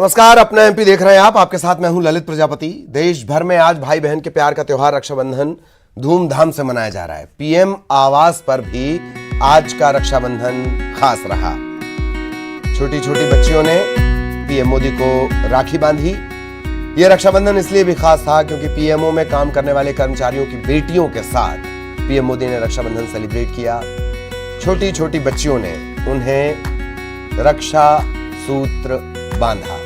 नमस्कार, अपना एमपी देख रहे हैं आप। आपके साथ मैं हूं ललित प्रजापति। देश भर में आज भाई बहन के प्यार का त्योहार रक्षाबंधन धूमधाम से मनाया जा रहा है। पीएम आवास पर भी आज का रक्षाबंधन खास रहा। छोटी छोटी बच्चियों ने पीएम मोदी को राखी बांधी। यह रक्षाबंधन इसलिए भी खास था क्योंकि पीएमओ में काम करने वाले कर्मचारियों की बेटियों के साथ पीएम मोदी ने रक्षाबंधन सेलिब्रेट किया। छोटी छोटी बच्चियों ने उन्हें रक्षा सूत्र बांधा।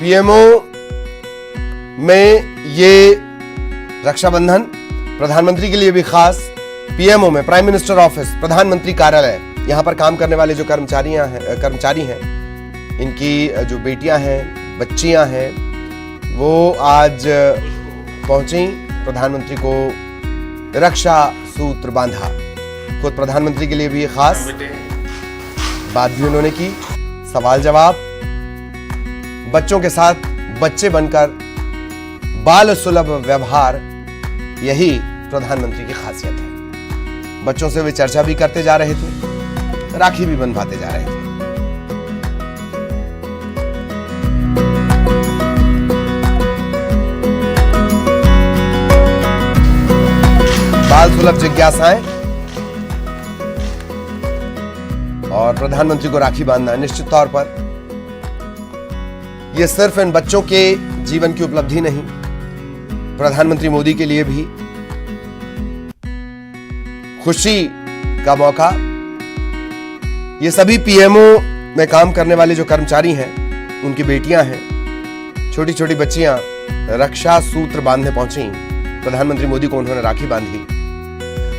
पीएमओ में ये रक्षाबंधन प्रधानमंत्री के लिए भी खास। पीएमओ में प्राइम मिनिस्टर ऑफिस, प्रधानमंत्री कार्यालय, यहां पर काम करने वाले जो कर्मचारी हैं, इनकी जो बेटियां हैं, बच्चियां हैं, वो आज पहुंची, प्रधानमंत्री को रक्षा सूत्र बांधा। खुद प्रधानमंत्री के लिए भी खास बात भी उन्होंने की, सवाल जवाब, बच्चों के साथ बच्चे बनकर बाल सुलभ व्यवहार, यही प्रधानमंत्री की खासियत है। बच्चों से वे चर्चा भी करते जा रहे थे, राखी भी बंधवाते जा रहे थे। बाल सुलभ जिज्ञासाएं और प्रधानमंत्री को राखी बांधना निश्चित तौर पर ये सिर्फ इन बच्चों के जीवन की उपलब्धि नहीं, प्रधानमंत्री मोदी के लिए भी खुशी का मौका। ये सभी पीएमओ में काम करने वाले जो कर्मचारी हैं, उनकी बेटियां हैं, छोटी छोटी बच्चियां रक्षा सूत्र बांधने पहुंची। प्रधानमंत्री मोदी को उन्होंने राखी बांधी।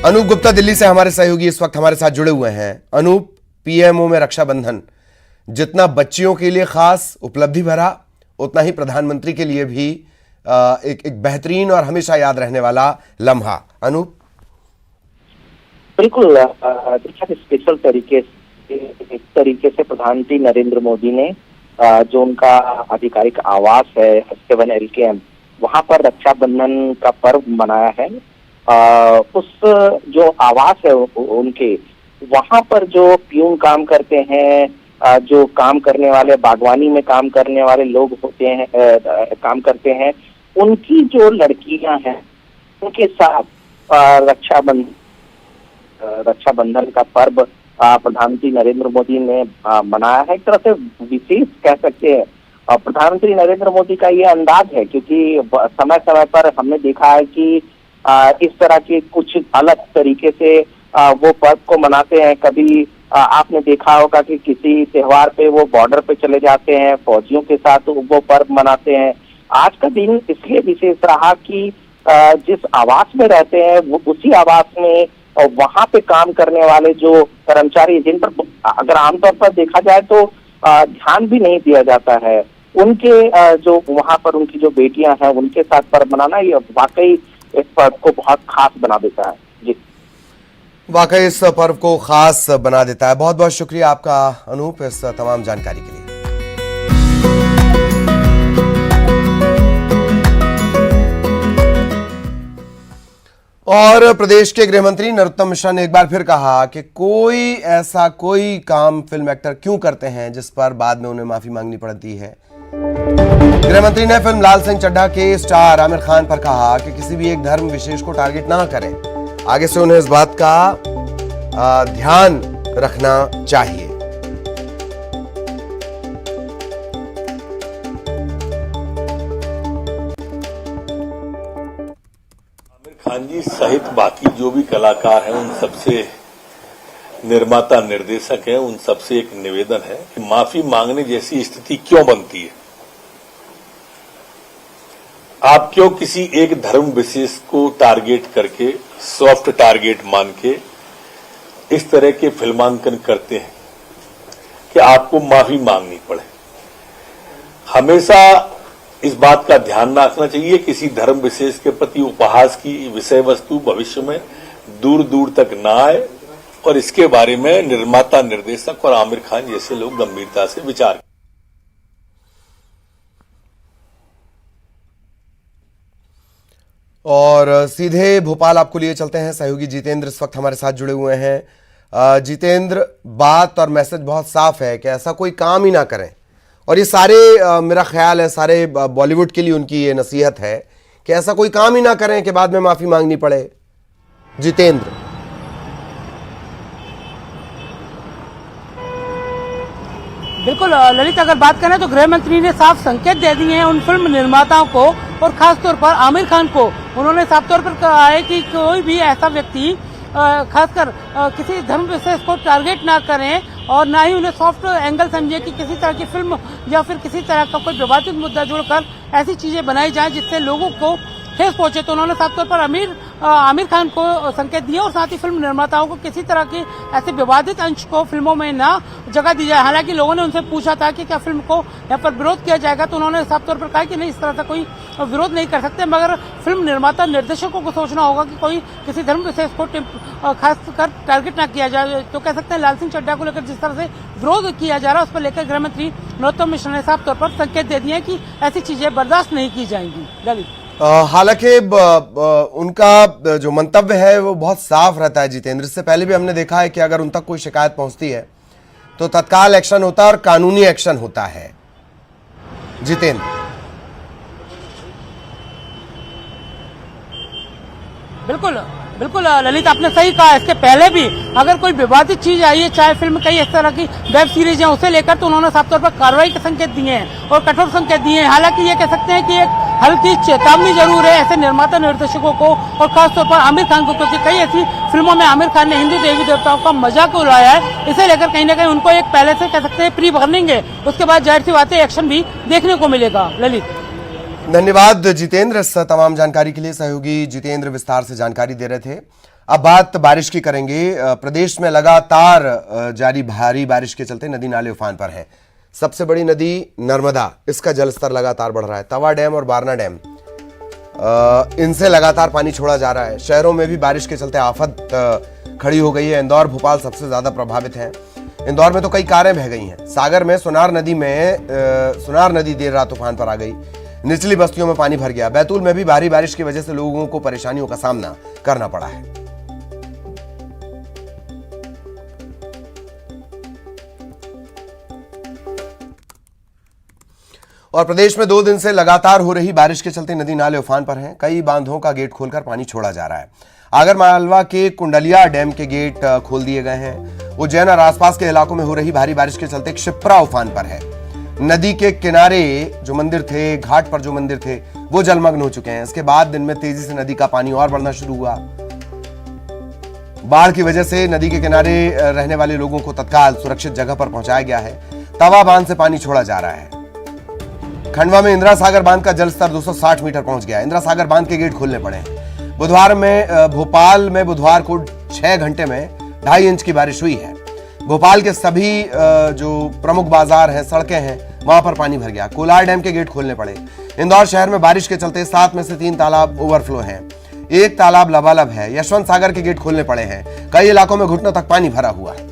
अनूप गुप्ता दिल्ली से हमारे सहयोगी इस वक्त हमारे साथ जुड़े हुए हैं। अनूप, पीएमओ में रक्षाबंधन जितना बच्चियों के लिए खास उपलब्धि भरा, उतना ही प्रधानमंत्री के लिए भी एक बेहतरीन और हमेशा याद रहने वाला लम्हा। अनूप, बिल्कुल स्पेशल तरीके से प्रधानमंत्री नरेंद्र मोदी ने जो उनका आधिकारिक आवास है 7 LKM, वहां पर रक्षाबंधन का पर्व मनाया है। उस जो आवास है उनके, वहां पर जो प्यून काम करते हैं, जो काम करने वाले, बागवानी में काम करने वाले लोग होते हैं, काम करते हैं, उनकी जो लड़कियां हैं, उनके साथ रक्षाबंधन का पर्व प्रधानमंत्री नरेंद्र मोदी ने मनाया है। एक तरह से विशेष कह सकते हैं प्रधानमंत्री नरेंद्र मोदी का ये अंदाज है, क्योंकि समय समय पर हमने देखा है कि इस तरह के कुछ अलग तरीके से वो पर्व को मनाते हैं। कभी आपने देखा होगा कि किसी त्योहार पे वो बॉर्डर पे चले जाते हैं, फौजियों के साथ वो पर्व मनाते हैं। आज का दिन इसलिए विशेष रहा कि जिस आवास में रहते हैं, वो उसी आवास में वहां पे काम करने वाले जो कर्मचारी, जिन पर अगर आमतौर पर देखा जाए तो ध्यान भी नहीं दिया जाता है, उनके जो वहां पर उनकी जो बेटियां हैं, उनके साथ पर्व मनाना ये वाकई इस पर्व को बहुत खास बना देता है। जी, वाकई इस पर्व को खास बना देता है। बहुत बहुत शुक्रिया आपका अनूप, इस तमाम जानकारी के लिए। और प्रदेश के गृह मंत्री नरोत्तम मिश्रा ने एक बार फिर कहा कि कोई काम फिल्म एक्टर क्यों करते हैं जिस पर बाद में उन्हें माफी मांगनी पड़ती है। गृह मंत्री ने फिल्म लाल सिंह चड्ढा के स्टार आमिर खान पर कहा कि किसी भी एक धर्म विशेष को टारगेट ना करें। आगे से उन्हें इस बात का ध्यान रखना चाहिए। आमिर खान जी सहित बाकी जो भी कलाकार हैं, उन सबसे निर्माता निर्देशक हैं उन सबसे एक निवेदन है कि माफी मांगने जैसी स्थिति क्यों बनती है। आप क्यों किसी एक धर्म विशेष को टारगेट करके, सॉफ्ट टारगेट मान के इस तरह के फिल्मांकन करते हैं कि आपको माफी मांगनी पड़े। हमेशा इस बात का ध्यान रखना चाहिए किसी धर्म विशेष के प्रति उपहास की विषय वस्तु भविष्य में दूर दूर तक ना आए और इसके बारे में निर्माता निर्देशक और आमिर खान जैसे लोग गंभीरता से विचार करें। और सीधे भोपाल आपको लिए चलते हैं। सहयोगी जितेंद्र इस वक्त हमारे साथ जुड़े हुए हैं। जितेंद्र, बात और मैसेज बहुत साफ है कि ऐसा कोई काम ही ना करें, और ये सारे मेरा ख्याल है सारे बॉलीवुड के लिए उनकी ये नसीहत है कि ऐसा कोई काम ही ना करें कि बाद में माफी मांगनी पड़े। जितेंद्र, बिल्कुल ललित, अगर बात करें तो गृह मंत्री ने साफ संकेत दे दिए हैं उन फिल्म निर्माताओं को और खास तौर पर आमिर खान को। उन्होंने साफ तौर पर कहा है कि कोई भी ऐसा व्यक्ति खासकर किसी धर्म विशेष को टारगेट ना करें और ना ही उन्हें सॉफ्ट एंगल समझे कि किसी तरह की फिल्म या फिर किसी तरह का कोई विवादित मुद्दा जोड़कर ऐसी चीजें बनाई जाएं जिससे लोगों को ठेस पहुंचे। तो उन्होंने साफ तौर पर आमिर खान को संकेत दिया और साथ ही फिल्म निर्माताओं को किसी तरह के ऐसे विवादित अंश को फिल्मों में ना जगह दी जाए। हालांकि लोगों ने उनसे पूछा था कि क्या फिल्म को यहाँ पर विरोध किया जाएगा, तो उन्होंने साफ तौर पर कहा कि नहीं, इस तरह का कोई विरोध नहीं कर सकते, मगर फिल्म निर्माता निर्देशकों को सोचना होगा कि कोई किसी धर्म विशेष को खासकर टारगेट ना किया जाए। तो कह सकते हैं लाल सिंह चड्ढा को लेकर जिस तरह से विरोध किया जा रहा है उस पर लेकर गृह मंत्री नरोत्तम मिश्र ने साफ तौर पर संकेत दे दिए कि ऐसी चीजें बर्दाश्त नहीं की जाएंगी। ललित, हालांकि उनका जो मंतव्य है वो बहुत साफ रहता है जितेंद्र। इससे पहले भी हमने देखा है कि अगर उन तक कोई शिकायत पहुंचती है तो तत्काल एक्शन होता है और कानूनी एक्शन होता है। जितेंद्र, बिल्कुल बिल्कुल ललित, आपने सही कहा। इसके पहले भी अगर कोई विवादित चीज आई है, चाहे फिल्म कई इस तरह की वेब सीरीज है, उसे लेकर तो उन्होंने साफ तौर पर कार्रवाई के संकेत दिए हैं और कठोर संकेत दिए हैं। हालांकि ये कह सकते हैं कि एक हल्की चेतावनी जरूर है ऐसे निर्माता निर्देशकों को और खासतौर पर आमिर खान को, क्योंकि कई ऐसी फिल्मों में आमिर खान ने हिंदू देवी देवताओं का मजाक उड़ाया है। इसे लेकर कहीं ना कहीं उनको एक पहले से कह सकते हैं प्री वार्निंग है, उसके बाद जाहिर सी बात है एक्शन भी देखने को मिलेगा। ललित, धन्यवाद जितेंद्र इस तमाम जानकारी के लिए। सहयोगी जितेंद्र विस्तार से जानकारी दे रहे थे। अब बात बारिश की करेंगे। प्रदेश में लगातार जारी भारी बारिश के चलते नदी नाले उफान पर हैं। सबसे बड़ी नदी नर्मदा, इसका जलस्तर लगातार बढ़ रहा है। तवा डैम और बारना डैम, इनसे लगातार पानी छोड़ा जा रहा है। शहरों में भी बारिश के चलते आफत खड़ी हो गई है। इंदौर भोपाल सबसे ज्यादा प्रभावित है। इंदौर में तो कई कारें बह गई हैं। सागर में सुनार नदी देर रात उफान पर आ गई। निचली बस्तियों में पानी भर गया। बैतूल में भी भारी बारिश की वजह से लोगों को परेशानियों का सामना करना पड़ा है। और प्रदेश में 2 दिन से लगातार हो रही बारिश के चलते नदी नाले उफान पर हैं। कई बांधों का गेट खोलकर पानी छोड़ा जा रहा है। आगरमालवा के कुंडलिया डैम के गेट खोल दिए गए हैं। उज्जैन और आसपास के इलाकों में हो रही भारी बारिश के चलते क्षिप्रा उफान पर है। नदी के किनारे जो मंदिर थे, घाट पर जो मंदिर थे, वो जलमग्न हो चुके हैं। इसके बाद दिन में तेजी से नदी का पानी और बढ़ना शुरू हुआ। बाढ़ की वजह से नदी के किनारे रहने वाले लोगों को तत्काल सुरक्षित जगह पर पहुंचाया गया है। तवा बांध से पानी छोड़ा जा रहा है। खंडवा में इंदिरा सागर बांध का जलस्तर 260 मीटर पहुंच गया। इंदिरा सागर बांध के गेट खोलने पड़े हैं। भोपाल में बुधवार को 6 घंटे में 2.5 इंच की बारिश हुई है। भोपाल के सभी जो प्रमुख बाजार हैं, सड़कें हैं, वहां पर पानी भर गया। कोलार डैम के गेट खोलने पड़े। इंदौर शहर में बारिश के चलते 7 में से 3 तालाब ओवरफ्लो हैं। 1 तालाब लबालब है। यशवंत सागर के गेट खोलने पड़े हैं। कई इलाकों में घुटनों तक पानी भरा हुआ है।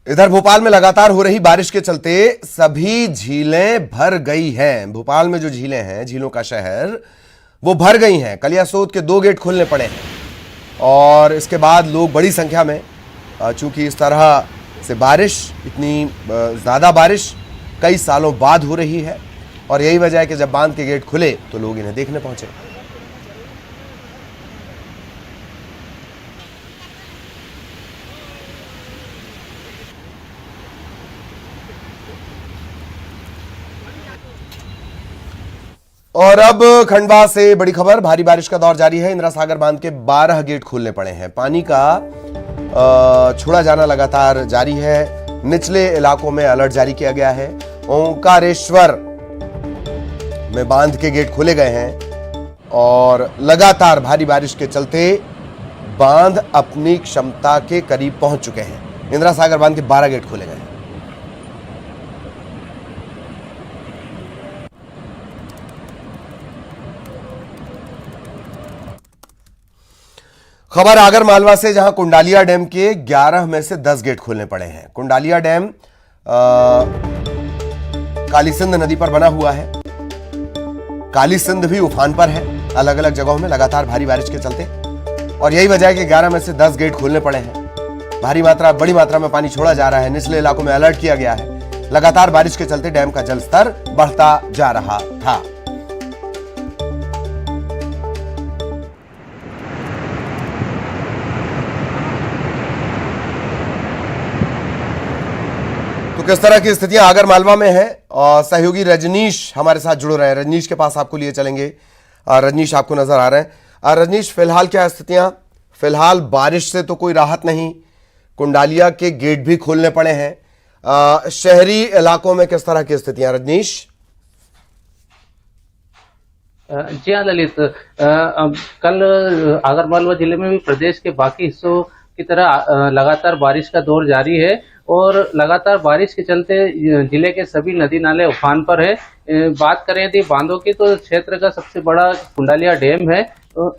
इधर भोपाल में लगातार हो रही बारिश के चलते सभी झीलें भर गई हैं। भोपाल में जो झीलें हैं, झीलों का शहर, वो भर गई हैं। कलियासोत के 2 गेट खोलने पड़े हैं और इसके बाद लोग बड़ी संख्या में, चूंकि इस तरह से बारिश, इतनी ज़्यादा बारिश कई सालों बाद हो रही है और यही वजह है कि जब बांध के गेट खुले तो लोग इन्हें देखने पहुंचे। और अब खंडवा से बड़ी खबर, भारी बारिश का दौर जारी है। इंदिरा सागर बांध के 12 गेट खोलने पड़े हैं। पानी का छोड़ा जाना लगातार जारी है। निचले इलाकों में अलर्ट जारी किया गया है। ओंकारेश्वर में बांध के गेट खोले गए हैं और लगातार भारी बारिश के चलते बांध अपनी क्षमता के करीब पहुंच चुके हैं। इंदिरा सागर बांध के 12 गेट खोले गए हैं। खबर आगर मालवा से, जहां कुंडालिया डैम के 11 में से 10 गेट खोलने पड़े हैं। कुंडालिया डैम काली सिंध नदी पर बना हुआ है। काली सिंध भी उफान पर है अलग अलग जगहों में लगातार भारी बारिश के चलते, और यही वजह है कि 11 में से 10 गेट खोलने पड़े हैं। बड़ी मात्रा में पानी छोड़ा जा रहा है। निचले इलाकों में अलर्ट किया गया है। लगातार बारिश के चलते डैम का जलस्तर बढ़ता जा रहा था। तो किस तरह की स्थितियां आगर मालवा में है, और सहयोगी रजनीश हमारे साथ जुड़ रहे हैं। रजनीश के पास आपको लिए चलेंगे। रजनीश आपको नजर आ रहे हैं। रजनीश, फिलहाल क्या स्थितियां? फिलहाल बारिश से तो कोई राहत नहीं, कुंडालिया के गेट भी खोलने पड़े हैं। शहरी इलाकों में किस तरह की स्थितियां रजनीश? जी हाँ ललित, कल आगरमालवा जिले में भी प्रदेश के बाकी हिस्सों की तरह लगातार बारिश का दौर जारी है, और लगातार बारिश के चलते जिले के सभी नदी नाले उफान पर है। बात करें यदि बांधों की, तो क्षेत्र का सबसे बड़ा कुंडालिया डैम है,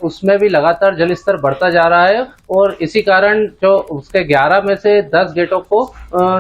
उसमें भी लगातार जलस्तर बढ़ता जा रहा है, और इसी कारण जो उसके 11 में से 10 गेटों को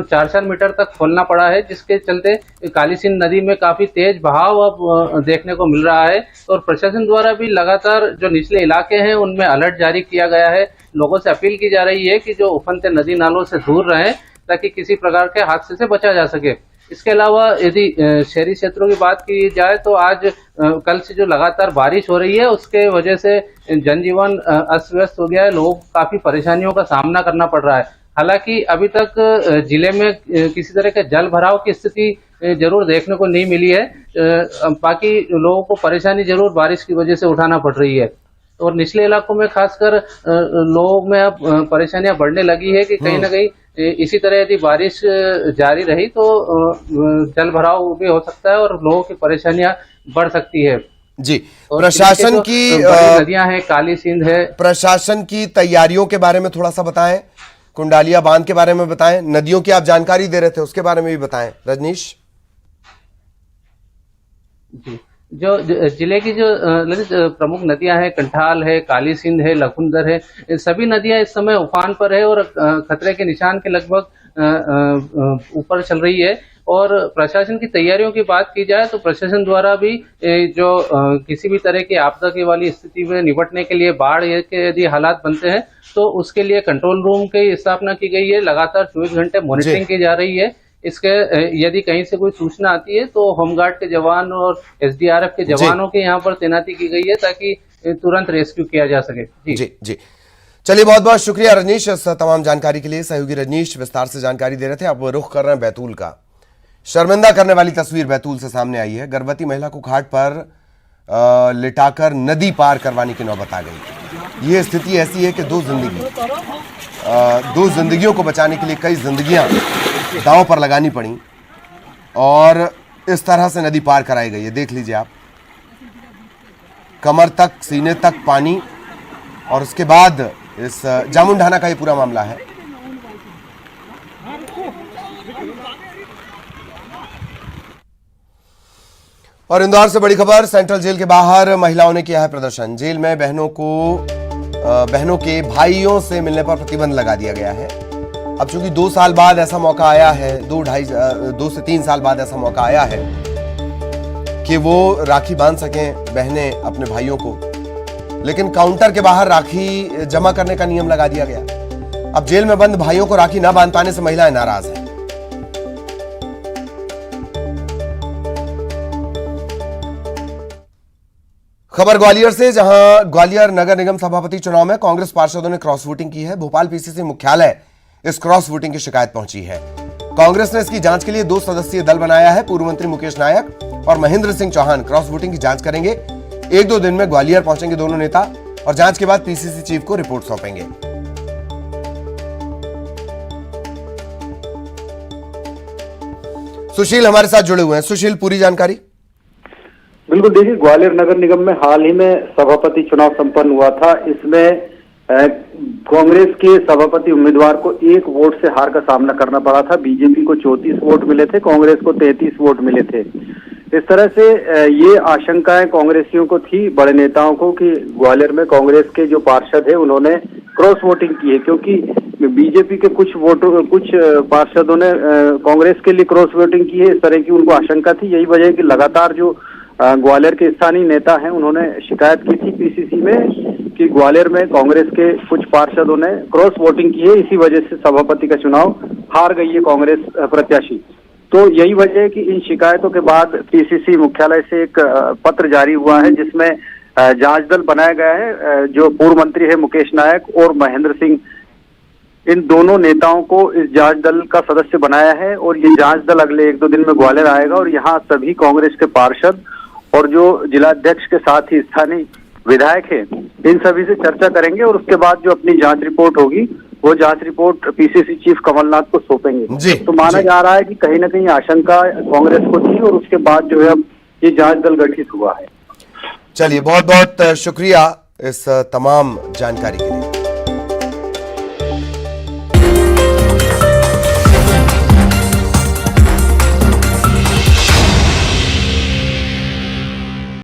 400 मीटर तक खोलना पड़ा है, जिसके चलते काली सिंध नदी में काफी तेज बहाव अब देखने को मिल रहा है। और प्रशासन द्वारा भी लगातार जो निचले इलाके हैं उनमें अलर्ट जारी किया गया है। लोगों से अपील की जा रही है कि जो उफनते नदी नालों से दूर रहें, ताकि किसी प्रकार के हादसे से बचा जा सके। इसके अलावा यदि शहरी क्षेत्रों की बात की जाए, तो आज कल से जो लगातार बारिश हो रही है, उसके वजह से जनजीवन अस्त व्यस्त हो गया है। लोगों को काफी परेशानियों का सामना करना पड़ रहा है। हालांकि अभी तक जिले में किसी तरह के जल भराव की स्थिति जरूर देखने को नहीं मिली है। बाकी लोगों को परेशानी जरूर बारिश की वजह से उठाना पड़ रही है, और निचले इलाकों में खासकर लोगों में अब परेशानियां बढ़ने लगी है कि कहीं ना कहीं इसी तरह यदि बारिश जारी रही तो जल भराव भी हो सकता है और लोगों की परेशानियां बढ़ सकती है। जी, प्रशासन की नदियां हैं, काली सिंध है। प्रशासन की तैयारियों के बारे में थोड़ा सा बताएं, कुंडालिया बांध के बारे में बताएं, नदियों की आप जानकारी दे रहे थे उसके बारे में भी बताएं रजनीश। जी, जो जिले की जो प्रमुख नदियां हैं, कंठाल है, काली सिंध है, लखुंदर है, सभी नदियां इस समय उफान पर है और खतरे के निशान के लगभग ऊपर चल रही है। और प्रशासन की तैयारियों की बात की जाए, तो प्रशासन द्वारा भी जो किसी भी तरह की आपदा की वाली स्थिति में निपटने के लिए, बाढ़ के यदि हालात बनते हैं, तो उसके लिए कंट्रोल रूम की स्थापना की गई है। लगातार 24 घंटे मॉनिटरिंग की जा रही है। इसके यदि कहीं से कोई सूचना आती है, तो होमगार्ड के जवान और एसडीआरएफ के जवानों की यहाँ पर तैनाती की गई है, ताकि तुरंत रेस्क्यू किया जा सके। जी। चलिए, बहुत बहुत शुक्रिया रजनीश इस तमाम जानकारी के लिए। सहयोगी रजनीश विस्तार से जानकारी दे रहे थे। अब रुख कर रहे हैं बैतूल का। शर्मिंदा करने वाली तस्वीर बैतूल से सामने आई है। गर्भवती महिला को घाट पर लिटाकर नदी पार करवाने की नौबत आ गई। ये स्थिति ऐसी है कि दो जिंदगियों को बचाने के लिए कई जिंदगियां दांव पर लगानी पड़ी, और इस तरह से नदी पार कराई गई है। देख लीजिए आप, कमर तक, सीने तक पानी, और उसके बाद इस जामुनढाना का ये पूरा मामला है। और इंदौर से बड़ी खबर, सेंट्रल जेल के बाहर महिलाओं ने किया है प्रदर्शन। जेल में बहनों के भाइयों से मिलने पर प्रतिबंध लगा दिया गया है। अब चूंकि 2 साल बाद ऐसा मौका आया है, 2 से 3 साल बाद ऐसा मौका आया है कि वो राखी बांध सकें बहनें अपने भाइयों को, लेकिन काउंटर के बाहर राखी जमा करने का नियम लगा दिया गया। अब जेल में बंद भाइयों को राखी ना बांध पाने से महिलाएं नाराज हैं। खबर ग्वालियर से, जहां ग्वालियर नगर निगम सभापति चुनाव में कांग्रेस पार्षदों ने क्रॉस वोटिंग की है। भोपाल पीसीसी मुख्यालय इस क्रॉस वोटिंग की शिकायत पहुंची है। कांग्रेस ने इसकी जांच के लिए 2 सदस्यीय दल बनाया है। पूर्व मंत्री मुकेश नायक और महेंद्र सिंह चौहान क्रॉस वोटिंग की जांच करेंगे। 1-2 दिन में ग्वालियर पहुंचेंगे दोनों नेता और जांच के बाद पीसीसी चीफ को रिपोर्ट सौंपेंगे। सुशील हमारे साथ जुड़े हुए हैं। सुशील, पूरी जानकारी। बिल्कुल, देखिए, ग्वालियर नगर निगम में हाल ही में सभापति चुनाव संपन्न हुआ था। इसमें कांग्रेस के सभापति उम्मीदवार को 1 वोट से हार का सामना करना पड़ा था। बीजेपी को 34 वोट मिले थे, कांग्रेस को 33 वोट मिले थे। इस तरह से ये आशंकाएं कांग्रेसियों को थी, बड़े नेताओं को, कि ग्वालियर में कांग्रेस के जो पार्षद है उन्होंने क्रॉस वोटिंग की है, क्योंकि बीजेपी के कुछ पार्षदों ने कांग्रेस के लिए क्रॉस वोटिंग की है। इस तरह की उनको आशंका थी। यही वजह है कि लगातार जो ग्वालियर के स्थानीय नेता हैं उन्होंने शिकायत की थी पीसीसी में कि ग्वालियर में कांग्रेस के कुछ पार्षदों ने क्रॉस वोटिंग की है। इसी वजह से सभापति का चुनाव हार गई है कांग्रेस प्रत्याशी। तो यही वजह है कि इन शिकायतों के बाद पीसीसी मुख्यालय से एक पत्र जारी हुआ है, जिसमें जांच दल बनाया गया है। जो पूर्व मंत्री है मुकेश नायक और महेंद्र सिंह, इन दोनों नेताओं को इस जांच दल का सदस्य बनाया है और ये जांच दल अगले 1-2 दिन में ग्वालियर आएगा और यहाँ सभी कांग्रेस के पार्षद और जो जिलाध्यक्ष के साथ ही स्थानीय विधायक हैं, इन सभी से चर्चा करेंगे और उसके बाद जो अपनी जांच रिपोर्ट होगी वो जांच रिपोर्ट पीसीसी चीफ कमलनाथ को सौंपेंगे। तो माना जा रहा है कि कहीं ना कहीं आशंका कांग्रेस को थी और उसके बाद जो है अब ये जांच दल गठित हुआ है। चलिए, बहुत बहुत शुक्रिया इस तमाम जानकारी के लिए।